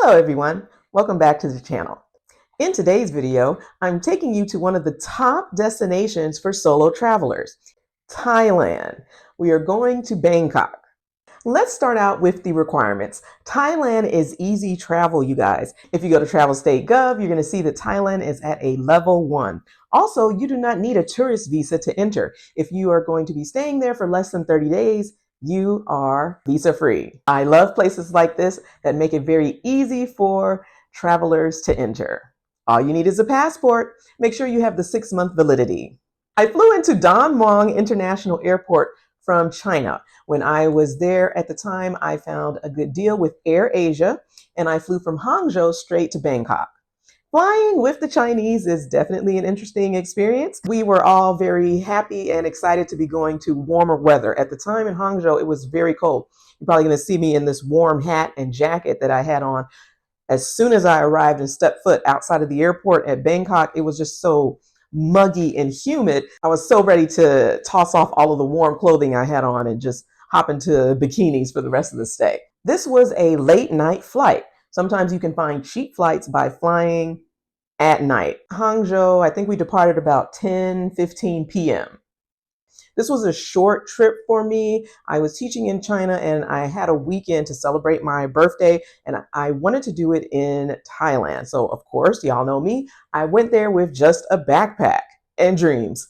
Hello everyone, welcome back to the channel. In today's video, I'm taking you to one of the top destinations for solo travelers, Thailand. We are going to Bangkok. Let's start out with the requirements. Thailand is easy travel, you guys. If you go to Travel State Gov, you're going to see that Thailand is at a level 1. Also, you do not need a tourist visa to enter. If you are going to be staying there for less than 30 days, you are visa free. I love places like this that make it very easy for travelers to enter. All you need is a passport. Make sure you have the 6-month validity. I flew into Don Mueang International Airport from China. When I was there at the time, I found a good deal with Air Asia, and I flew from Hangzhou straight to Bangkok. Flying with the Chinese is definitely an interesting experience. We were all very happy and excited to be going to warmer weather. At the time in Hangzhou, it was very cold. You're probably going to see me in this warm hat and jacket that I had on. As soon as I arrived and stepped foot outside of the airport at Bangkok, it was just so muggy and humid. I was so ready to toss off all of the warm clothing I had on and just hop into bikinis for the rest of the stay. This was a late night flight. Sometimes you can find cheap flights by flying at night. Hangzhou, I think we departed about 10:15 p.m. This was a short trip for me. I was teaching in China and I had a weekend to celebrate my birthday, and I wanted to do it in Thailand. So of course, y'all know me, I went there with just a backpack and dreams.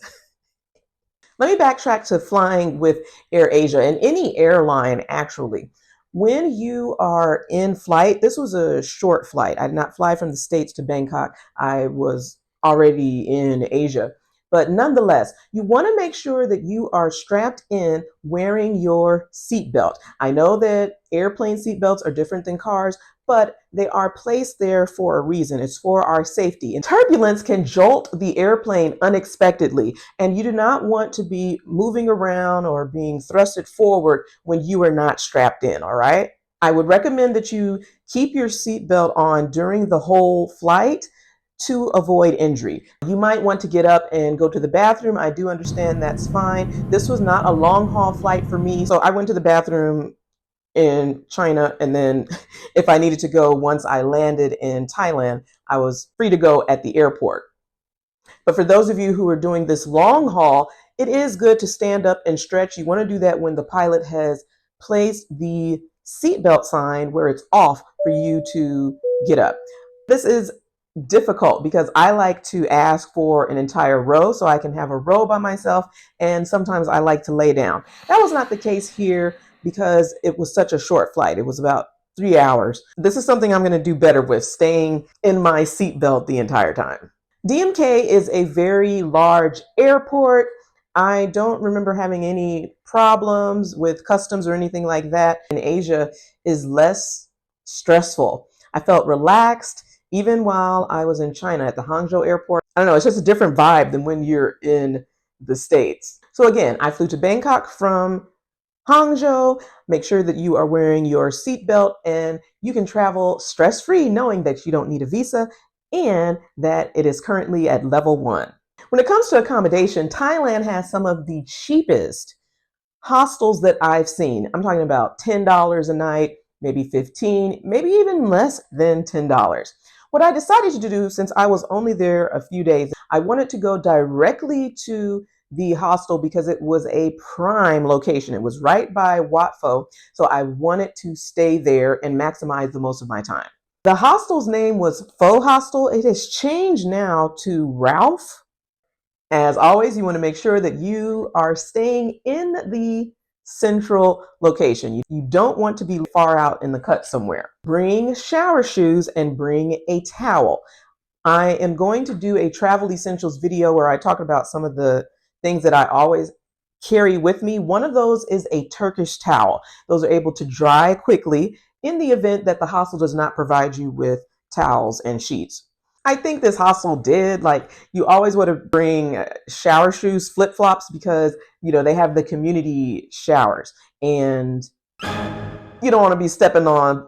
Let me backtrack to flying with Air Asia and any airline actually. When you are in flight, this was a short flight. I did not fly from the States to Bangkok. I was already in Asia. But nonetheless, you want to make sure that you are strapped in wearing your seatbelt. I know that airplane seatbelts are different than cars, but they are placed there for a reason. It's for our safety. And turbulence can jolt the airplane unexpectedly, and you do not want to be moving around or being thrusted forward when you are not strapped in, all right? I would recommend that you keep your seatbelt on during the whole flight to avoid injury. You might want to get up and go to the bathroom. I do understand that's fine. This was not a long haul flight for me, so I went to the bathroom in China, and then if I needed to go once I landed in Thailand, I was free to go at the airport. But for those of you who are doing this long haul, it is good to stand up and stretch. You want to do that when the pilot has placed the seatbelt sign where it's off for you to get up. This is difficult because I like to ask for an entire row so I can have a row by myself, and sometimes I like to lay down. That was not the case here because it was such a short flight. It was about 3 hours. This is something I'm going to do better with, staying in my seatbelt the entire time. DMK is a very large airport. I don't remember having any problems with customs or anything like that. In Asia is less stressful. I felt relaxed even while I was in China at the Hangzhou airport. I don't know, it's just a different vibe than when you're in the States. So again, I flew to Bangkok from Hangzhou. Make sure that you are wearing your seatbelt and you can travel stress-free knowing that you don't need a visa and that it is currently at level 1. When it comes to accommodation, Thailand has some of the cheapest hostels that I've seen. I'm talking about $10 a night, maybe $15, maybe even less than $10. What I decided to do, since I was only there a few days, I wanted to go directly to the hostel because it was a prime location. It was right by Wat Pho, so I wanted to stay there and maximize the most of my time. The hostel's name was Pho Hostel. It has changed now to Ralph. As always, you want to make sure that you are staying in the central location. You don't want to be far out in the cut somewhere. Bring shower shoes and bring a towel. I am going to do a travel essentials video where I talk about some of the things that I always carry with me. One of those is a Turkish towel. Those are able to dry quickly in the event that the hostel does not provide you with towels and sheets. I think this hostel did. Like, you always want to bring shower shoes, flip-flops, because, you know, they have the community showers and you don't want to be stepping on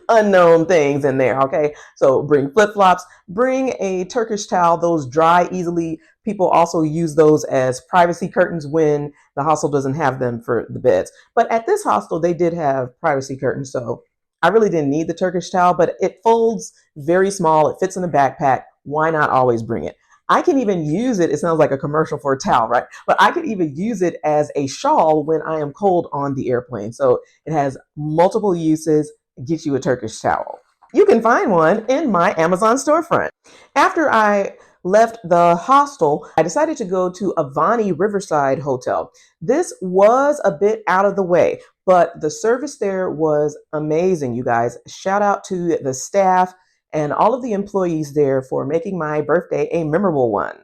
unknown things in there, okay? So bring flip-flops, bring a Turkish towel. Those dry easily. People also use those as privacy curtains when the hostel doesn't have them for the beds. But at this hostel, they did have privacy curtains, so I really didn't need the Turkish towel, but it folds very small. It fits in the backpack. Why not always bring it? I can even use it. It sounds like a commercial for a towel, right? But I could even use it as a shawl when I am cold on the airplane. So it has multiple uses. Get you a Turkish towel. You can find one in my Amazon storefront. After I left the hostel, I decided to go to Avani Riverside Hotel. This was a bit out of the way, but the service there was amazing, you guys. Shout out to the staff and all of the employees there for making my birthday a memorable one.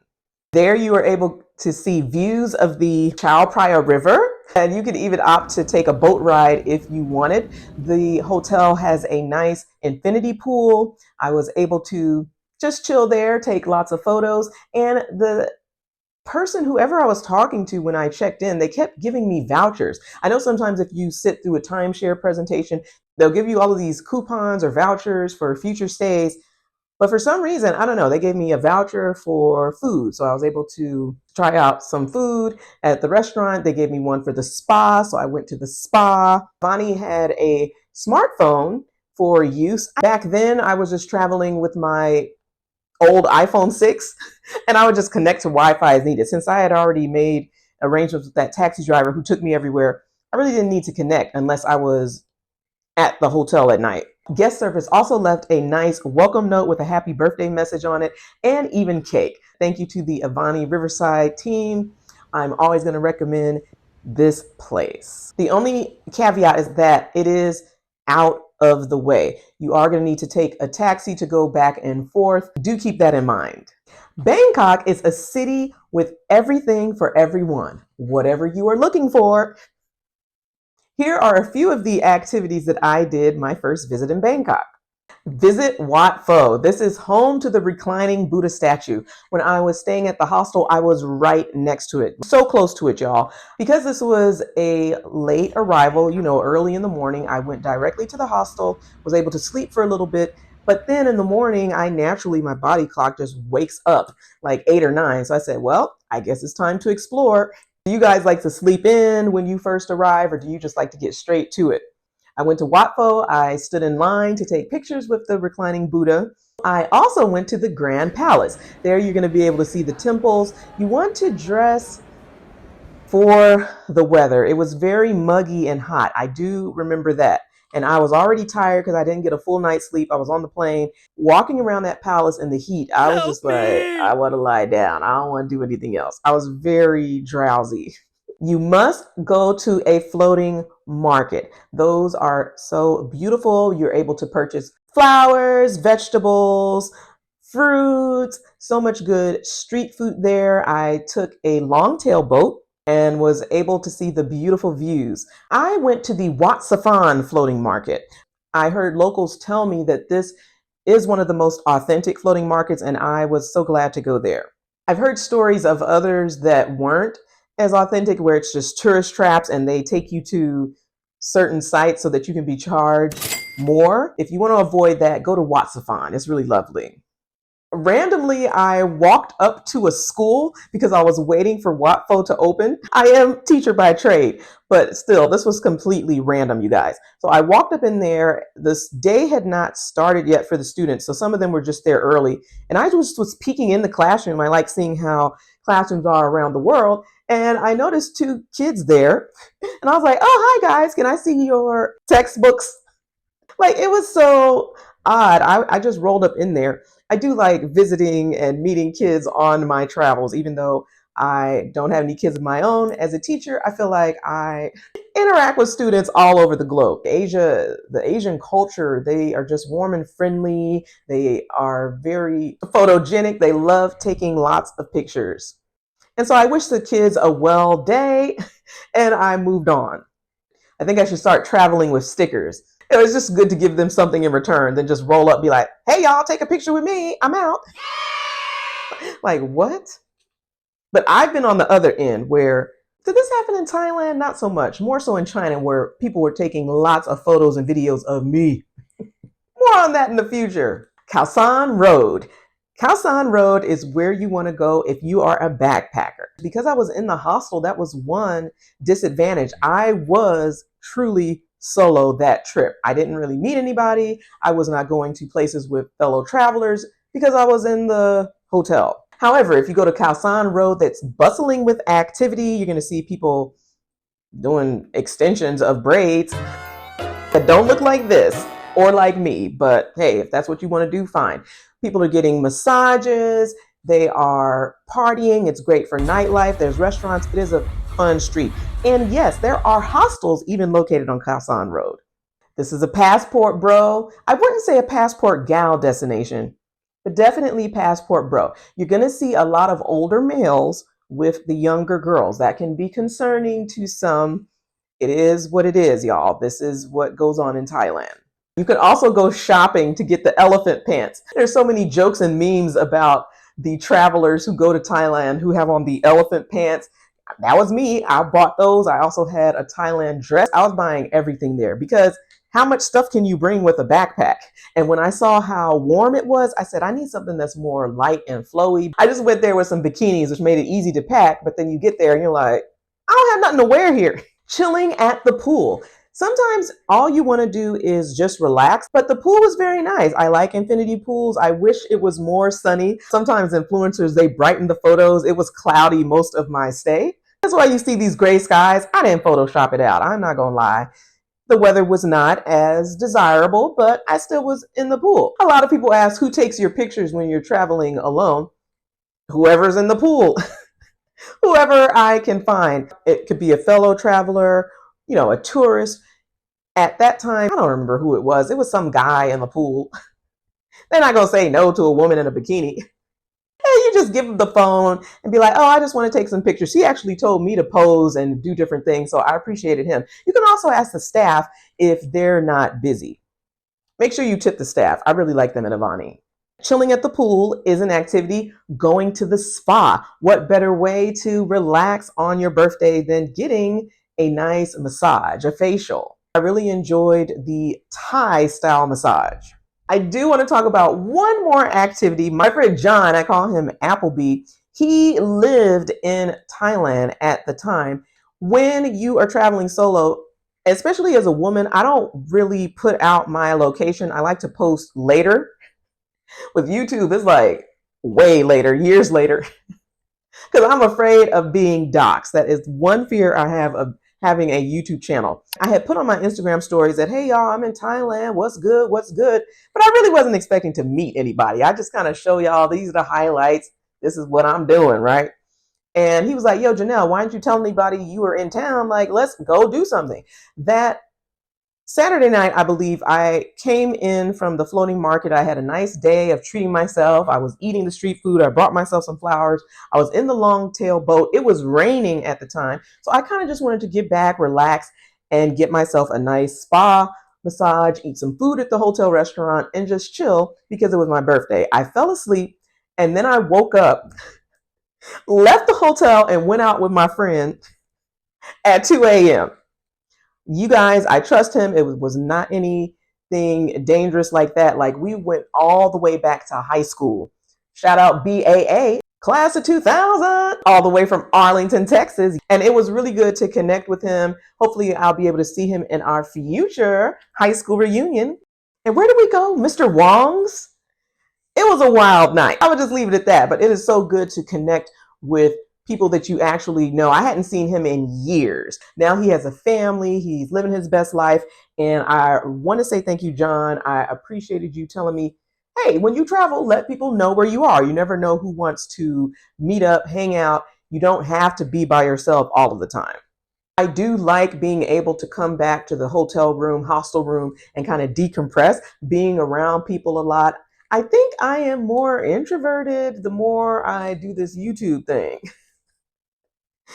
There you are able to see views of the Chao Phraya River, and you could even opt to take a boat ride if you wanted. The hotel has a nice infinity pool. I was able to just chill there, take lots of photos, and the person, whoever I was talking to when I checked in, they kept giving me vouchers. I know sometimes if you sit through a timeshare presentation, they'll give you all of these coupons or vouchers for future stays. But for some reason, I don't know, they gave me a voucher for food. So I was able to try out some food at the restaurant. They gave me one for the spa. So I went to the spa. Bonnie had a smartphone for use. Back then, I was just traveling with my old iPhone 6 and I would just connect to Wi-Fi as needed. Since I had already made arrangements with that taxi driver who took me everywhere, I really didn't need to connect unless I was at the hotel at night. Guest service also left a nice welcome note with a happy birthday message on it and even cake. Thank you to the Avani Riverside team. I'm always going to recommend this place. The only caveat is that it is out of the way. You are going to need to take a taxi to go back and forth. Do keep that in mind. Bangkok is a city with everything for everyone. Whatever you are looking for. Here are a few of the activities that I did my first visit in Bangkok. Visit Wat Pho. This is home to the reclining Buddha statue. When I was staying at the hostel, I was right next to it. So close to it, y'all. Because this was a late arrival, early in the morning, I went directly to the hostel, was able to sleep for a little bit. But then in the morning, my body clock just wakes up like 8 or 9. So I said, well, I guess it's time to explore. Do you guys like to sleep in when you first arrive, or do you just like to get straight to it? I went to Wat Pho. I stood in line to take pictures with the reclining Buddha. I also went to the Grand Palace. There you're going to be able to see the temples. You want to dress for the weather. It was very muggy and hot. I do remember that. And I was already tired because I didn't get a full night's sleep. I was on the plane walking around that palace in the heat. I was just like, I want to lie down. I don't want to do anything else. I was very drowsy. You must go to a floating market. Those are so beautiful. You're able to purchase flowers, vegetables, fruits, so much good street food there. I took a longtail boat and was able to see the beautiful views. I went to the Wat Safan floating market. I heard locals tell me that this is one of the most authentic floating markets, and I was so glad to go there. I've heard stories of others that weren't as authentic, where it's just tourist traps and they take you to certain sites so that you can be charged more. If you want to avoid that, go to Wat Safan. It's really lovely. Randomly, I walked up to a school because I was waiting for Wat Pho to open. I am teacher by trade, but still, this was completely random, you guys. So I walked up in there. This day had not started yet for the students, so some of them were just there early. And I just was peeking in the classroom. I like seeing how classrooms are around the world. And I noticed 2 kids there. And I was like, oh, hi, guys. Can I see your textbooks? Like, it was so odd. I just rolled up in there. I do like visiting and meeting kids on my travels, even though I don't have any kids of my own. As a teacher, I feel like I interact with students all over the globe. Asia, the Asian culture, they are just warm and friendly. They are very photogenic. They love taking lots of pictures. And so I wish the kids a well day, and I moved on. I think I should start traveling with stickers. It was just good to give them something in return than just roll up, be like, hey, y'all, take a picture with me. I'm out. Like, what? But I've been on the other end where, did this happen in Thailand? Not so much. More so in China, where people were taking lots of photos and videos of me. More on that in the future. Khao San Road. Khao San Road is where you want to go if you are a backpacker. Because I was in the hostel, that was one disadvantage. I was truly solo that trip. I didn't really meet anybody. I was not going to places with fellow travelers because I was in the hotel. However, if you go to Khao Road, that's bustling with activity. You're going to see people doing extensions of braids that don't look like this or like me, but hey, if that's what you want to do, fine. People are getting massages, they are partying, it's great for nightlife, there's restaurants, it is a fun street. And yes, there are hostels even located on Khao Road. This is a passport bro. I wouldn't say a passport gal destination, but definitely passport bro. You're going to see a lot of older males with the younger girls. That can be concerning to some. It is what it is, y'all. This is what goes on in Thailand. You can also go shopping to get the elephant pants. There's so many jokes and memes about the travelers who go to Thailand who have on the elephant pants. That was me. I bought those. I also had a Thailand dress. I was buying everything there because how much stuff can you bring with a backpack? And when I saw how warm it was, I said, I need something that's more light and flowy. I just went there with some bikinis, which made it easy to pack. But then you get there and you're like, I don't have nothing to wear here. Chilling at the pool. Sometimes all you want to do is just relax, but the pool was very nice. I like infinity pools. I wish it was more sunny. Sometimes influencers, they brighten the photos. It was cloudy most of my stay. That's why you see these gray skies. I didn't Photoshop it out. I'm not going to lie. The weather was not as desirable, but I still was in the pool. A lot of people ask who takes your pictures when you're traveling alone. Whoever's in the pool. Whoever I can find. It could be a fellow traveler, a tourist. At that time, I don't remember who it was. It was some guy in the pool. They're not going to say no to a woman in a bikini. And you just give them the phone and be like, oh, I just want to take some pictures. He actually told me to pose and do different things, so I appreciated him. You can also ask the staff if they're not busy. Make sure you tip the staff. I really like them in Avani. Chilling at the pool is an activity. Going to the spa. What better way to relax on your birthday than getting a nice massage, a facial? I really enjoyed the Thai style massage. I do want to talk about one more activity. My friend John, I call him Appleby, he lived in Thailand at the time. When you are traveling solo, especially as a woman, I don't really put out my location. I like to post later. With YouTube, it's like way later, years later, because I'm afraid of being doxxed. That is one fear I have of having a YouTube channel. I had put on my Instagram stories that, hey y'all, I'm in Thailand, what's good, what's good? But I really wasn't expecting to meet anybody. I just kind of show y'all, these are the highlights, this is what I'm doing, right? And he was like, yo, Janelle, why didn't you tell anybody you were in town? Like, let's go do something. That Saturday night, I believe, I came in from the floating market. I had a nice day of treating myself. I was eating the street food. I brought myself some flowers. I was in the long tail boat. It was raining at the time. So I kind of just wanted to get back, relax, and get myself a nice spa massage, eat some food at the hotel restaurant, and just chill because it was my birthday. I fell asleep, and then I woke up, left the hotel, and went out with my friend at 2 a.m. You guys, I trust him. It was not anything dangerous like that. Like, we went all the way back to high school. Shout out BAA, class of 2000, all the way from Arlington, Texas. And it was really good to connect with him. Hopefully I'll be able to see him in our future high school reunion. And where did we go? Mr. Wong's? It was a wild night. I would just leave it at that. But it is so good to connect with people that you actually know. I hadn't seen him in years. Now he has a family. He's living his best life. And I want to say thank you, John. I appreciated you telling me, hey, when you travel, let people know where you are. You never know who wants to meet up, hang out. You don't have to be by yourself all of the time. I do like being able to come back to the hotel room, hostel room, and kind of decompress, being around people a lot. I think I am more introverted the more I do this YouTube thing.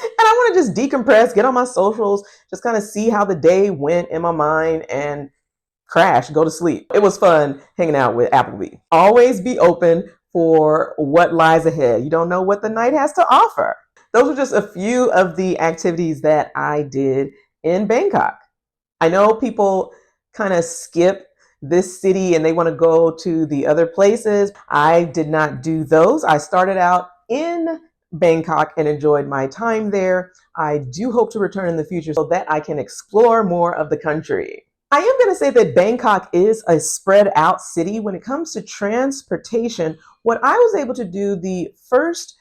And I want to just decompress, get on my socials, just kind of see how the day went in my mind and crash, go to sleep. It was fun hanging out with Appleby. Always be open for what lies ahead. You don't know what the night has to offer. Those are just a few of the activities that I did in Bangkok. I know people kind of skip this city and they want to go to the other places. I did not do those. I started out in Bangkok and enjoyed my time there. I do hope to return in the future so that I can explore more of the country. I am going to say that Bangkok is a spread out city when it comes to transportation. What I was able to do, the first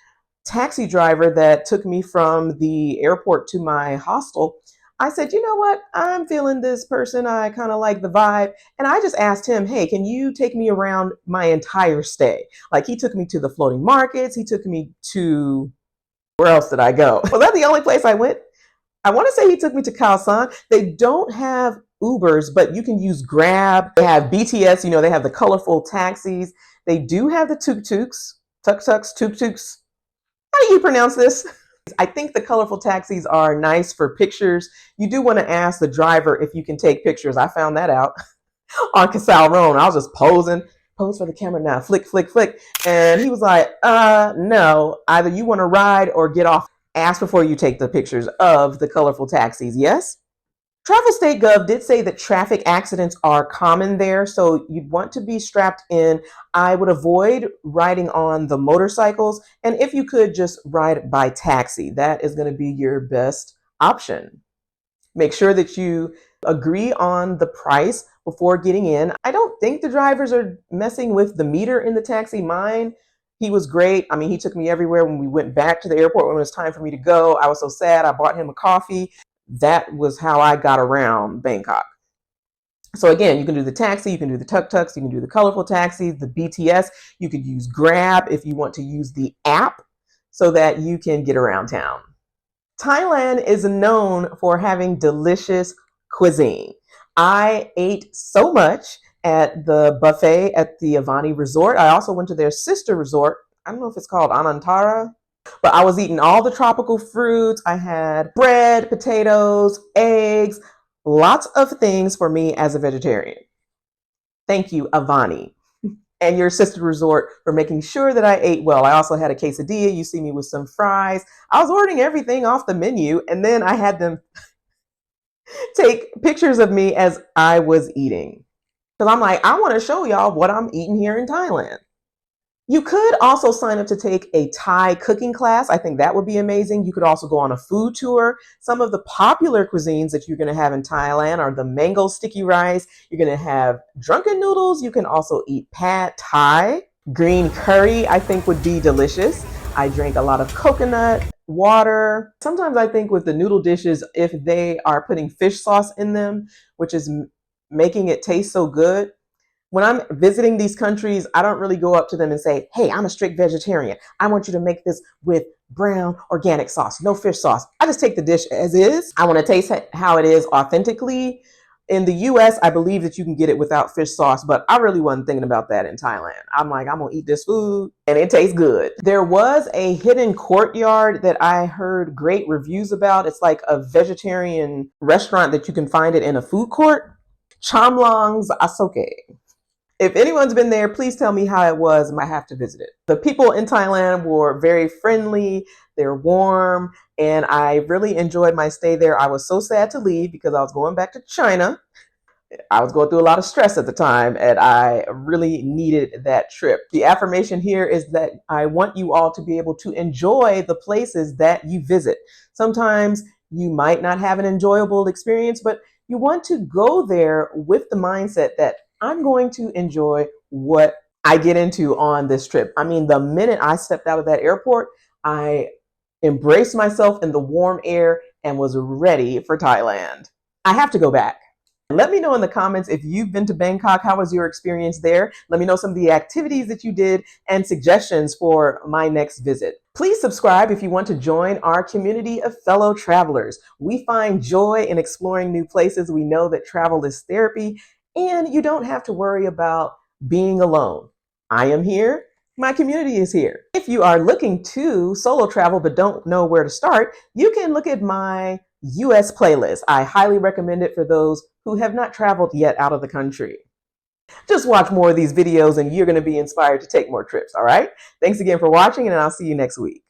taxi driver that took me from the airport to my hostel, I said, you know what? I'm feeling this person. I kind of like the vibe. And I just asked him, hey, can you take me around my entire stay? Like he took me to the floating markets. He took me to, where else did I go? Was that the only place I went? I want to say he took me to Khao. They don't have Ubers, but you can use Grab. They have BTS, they have the colorful taxis. They do have the tuk-tuks, tuk-tuks, tuk-tuks. How do you pronounce this? I think the colorful taxis are nice for pictures. You do want to ask the driver if you can take pictures. I found that out on Khao Road. I was just posing, pose for the camera now, flick, flick, flick. And he was like, no, either you want to ride or get off. Ask before you take the pictures of the colorful taxis, yes? Travel State Gov did say that traffic accidents are common there, so you'd want to be strapped in. I would avoid riding on the motorcycles, and if you could, just ride by taxi. That is going to be your best option. Make sure that you agree on the price before getting in. I don't think the drivers are messing with the meter in the taxi. Mine, he was great. I mean, he took me everywhere. When we went back to the airport, when it was time for me to go, I was so sad. I bought him a coffee. That was how I got around Bangkok. So again, you can do the taxi, you can do the tuk-tuks, you can do the colorful taxis, the BTS. You could use Grab if you want to use the app so that you can get around town. Thailand is known for having delicious cuisine. I ate so much at the buffet at the Avani Resort. I also went to their sister resort. I don't know if it's called Anantara, but I was eating all the tropical fruits. I had bread, potatoes, eggs, lots of things for me as a vegetarian. Thank you, Avani, and your sister resort for making sure that I ate well. I also had a quesadilla. You see me with some fries. I was ordering everything off the menu, and then I had them take pictures of me as I was eating. Because I'm like, I want to show y'all what I'm eating here in Thailand. You could also sign up to take a Thai cooking class. I think that would be amazing. You could also go on a food tour. Some of the popular cuisines that you're going to have in Thailand are the mango sticky rice. You're going to have drunken noodles. You can also eat pad Thai. Green curry, I think, would be delicious. I drink a lot of coconut water. Sometimes I think with the noodle dishes, if they are putting fish sauce in them, which is making it taste so good, when I'm visiting these countries, I don't really go up to them and say, hey, I'm a strict vegetarian. I want you to make this with brown organic sauce, no fish sauce. I just take the dish as is. I want to taste how it is authentically. In the US, I believe that you can get it without fish sauce, but I really wasn't thinking about that in Thailand. I'm like, I'm going to eat this food and it tastes good. There was a hidden courtyard that I heard great reviews about. It's like a vegetarian restaurant that you can find it in a food court. Chamlong's Asoke. If anyone's been there, please tell me how it was. I might have to visit it. The people in Thailand were very friendly. They're warm. And I really enjoyed my stay there. I was so sad to leave because I was going back to China. I was going through a lot of stress at the time and I really needed that trip. The affirmation here is that I want you all to be able to enjoy the places that you visit. Sometimes you might not have an enjoyable experience, but you want to go there with the mindset that I'm going to enjoy what I get into on this trip. I mean, the minute I stepped out of that airport, I embraced myself in the warm air and was ready for Thailand. I have to go back. Let me know in the comments if you've been to Bangkok. How was your experience there? Let me know some of the activities that you did and suggestions for my next visit. Please subscribe if you want to join our community of fellow travelers. We find joy in exploring new places. We know that travel is therapy and you don't have to worry about being alone. I am here. My community is here. If you are looking to solo travel but don't know where to start, you can look at my US playlist. I highly recommend it for those who have not traveled yet out of the country. Just watch more of these videos and you're going to be inspired to take more trips, all right? Thanks again for watching and I'll see you next week.